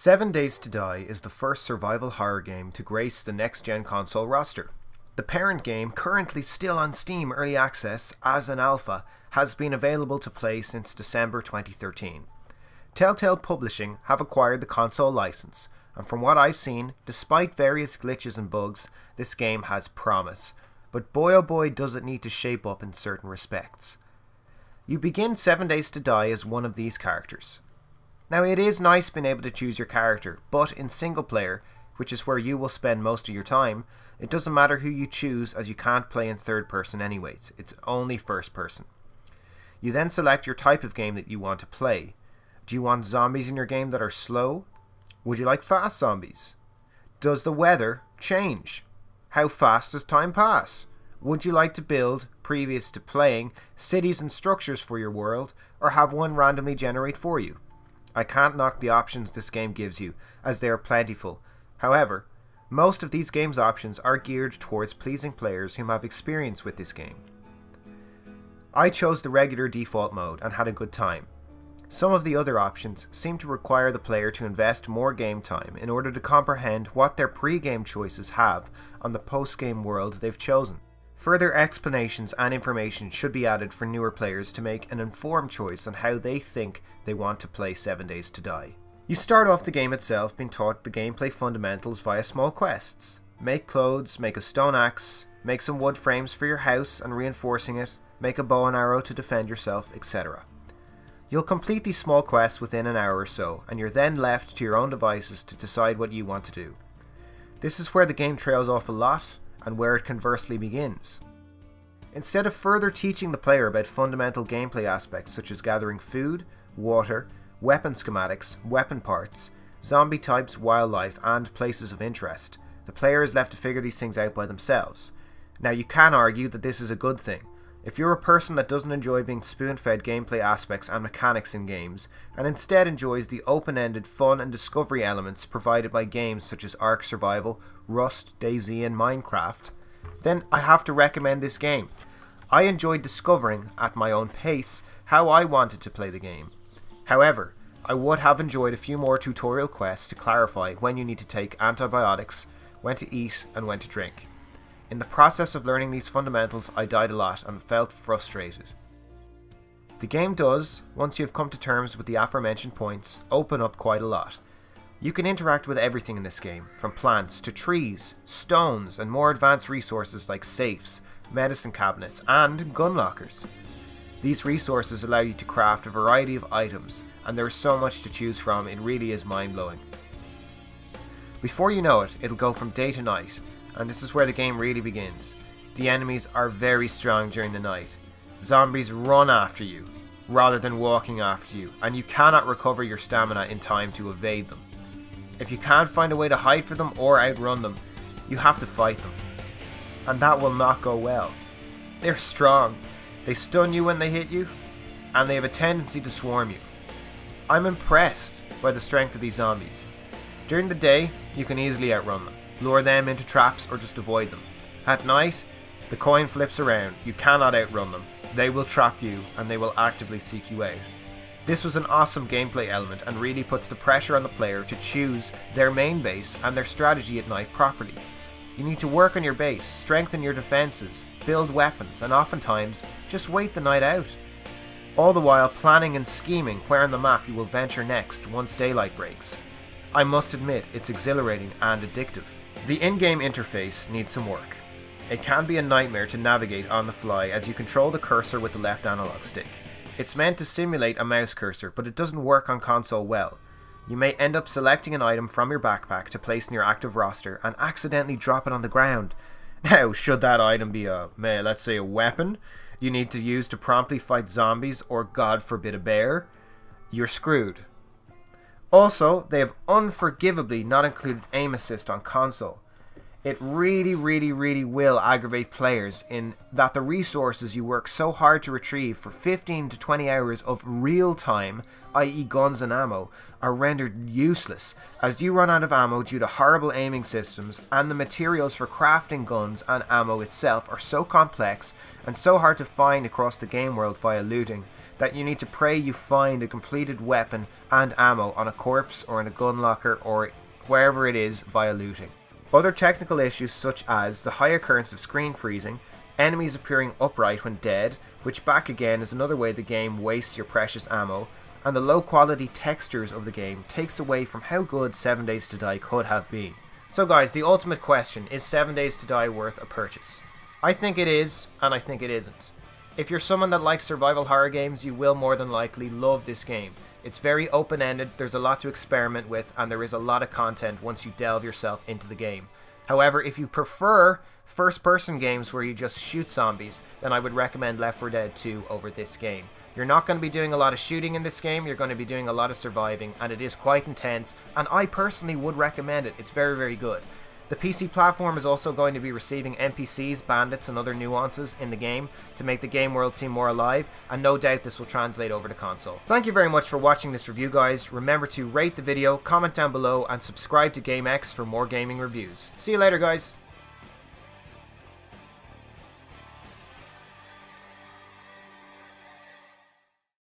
7 Days to Die is the first survival horror game to grace the next-gen console roster. The parent game, currently still on Steam Early Access as an alpha, has been available to play since December 2013. Telltale Publishing have acquired the console license, and from what I've seen, despite various glitches and bugs, this game has promise. But boy oh boy does it need to shape up in certain respects. You begin 7 Days to Die as one of these characters. Now it is nice being able to choose your character, but in single player, which is where you will spend most of your time, it doesn't matter who you choose as you can't play in third person anyways, it's only first person. You then select your type of game that you want to play. Do you want zombies in your game that are slow? Would you like fast zombies? Does the weather change? How fast does time pass? Would you like to build, previous to playing, cities and structures for your world, or have one randomly generate for you? I can't knock the options this game gives you, as they are plentiful. However, most of these game's options are geared towards pleasing players who have experience with this game. I chose the regular default mode and had a good time. Some of the other options seem to require the player to invest more game time in order to comprehend what their pre-game choices have on the post-game world they've chosen. Further explanations and information should be added for newer players to make an informed choice on how they think they want to play 7 Days to Die. You start off the game itself being taught the gameplay fundamentals via small quests. Make clothes, make a stone axe, make some wood frames for your house and reinforcing it, make a bow and arrow to defend yourself, etc. You'll complete these small quests within an hour or so, and you're then left to your own devices to decide what you want to do. This is where the game trails off a lot, and where it conversely begins. Instead of further teaching the player about fundamental gameplay aspects such as gathering food, water, weapon schematics, weapon parts, zombie types, wildlife, and places of interest, the player is left to figure these things out by themselves. Now you can argue that this is a good thing. If you're a person that doesn't enjoy being spoon-fed gameplay aspects and mechanics in games, and instead enjoys the open-ended fun and discovery elements provided by games such as Ark Survival, Rust, DayZ and Minecraft, then I have to recommend this game. I enjoyed discovering, at my own pace, how I wanted to play the game. However, I would have enjoyed a few more tutorial quests to clarify when you need to take antibiotics, when to eat and when to drink. In the process of learning these fundamentals, I died a lot and felt frustrated. The game does, once you have come to terms with the aforementioned points, open up quite a lot. You can interact with everything in this game, from plants to trees, stones, and more advanced resources like safes, medicine cabinets, and gun lockers. These resources allow you to craft a variety of items, and there is so much to choose from, it really is mind-blowing. Before you know it, it'll go from day to night, and this is where the game really begins. The enemies are very strong during the night. Zombies run after you, rather than walking after you, and you cannot recover your stamina in time to evade them. If you can't find a way to hide from them or outrun them, you have to fight them. And that will not go well. They're strong, they stun you when they hit you, and they have a tendency to swarm you. I'm impressed by the strength of these zombies. During the day, you can easily outrun them, lure them into traps or just avoid them. At night, the coin flips around, you cannot outrun them, they will trap you and they will actively seek you out. This was an awesome gameplay element and really puts the pressure on the player to choose their main base and their strategy at night properly. You need to work on your base, strengthen your defenses, build weapons, and oftentimes just wait the night out. All the while planning and scheming where on the map you will venture next once daylight breaks. I must admit, it's exhilarating and addictive. The in-game interface needs some work. It can be a nightmare to navigate on the fly as you control the cursor with the left analog stick. It's meant to simulate a mouse cursor, but it doesn't work on console well. You may end up selecting an item from your backpack to place in your active roster and accidentally drop it on the ground. Now, should that item be let's say a weapon you need to use to promptly fight zombies or, God forbid, a bear, you're screwed. Also, they have unforgivably not included aim assist on console. It really will aggravate players in that the resources you work so hard to retrieve for 15 to 20 hours of real time, i.e. guns and ammo, are rendered useless as you run out of ammo due to horrible aiming systems, and the materials for crafting guns and ammo itself are so complex and so hard to find across the game world via looting that you need to pray you find a completed weapon and ammo on a corpse or in a gun locker or wherever it is via looting. Other technical issues such as the high occurrence of screen freezing, enemies appearing upright when dead, which back again is another way the game wastes your precious ammo, and the low quality textures of the game takes away from how good 7 Days to Die could have been. So guys, the ultimate question, is 7 Days to Die worth a purchase? I think it is, and I think it isn't. If you're someone that likes survival horror games, you will more than likely love this game. It's very open-ended, there's a lot to experiment with, and there is a lot of content once you delve yourself into the game. However, if you prefer first-person games where you just shoot zombies, then I would recommend Left 4 Dead 2 over this game. You're not going to be doing a lot of shooting in this game, you're going to be doing a lot of surviving, and it is quite intense, and I personally would recommend it. It's very good. The PC platform is also going to be receiving NPCs, bandits, and other nuances in the game to make the game world seem more alive, and no doubt this will translate over to console. Thank you very much for watching this review, guys. Remember to rate the video, comment down below, and subscribe to GameX for more gaming reviews. See you later, guys.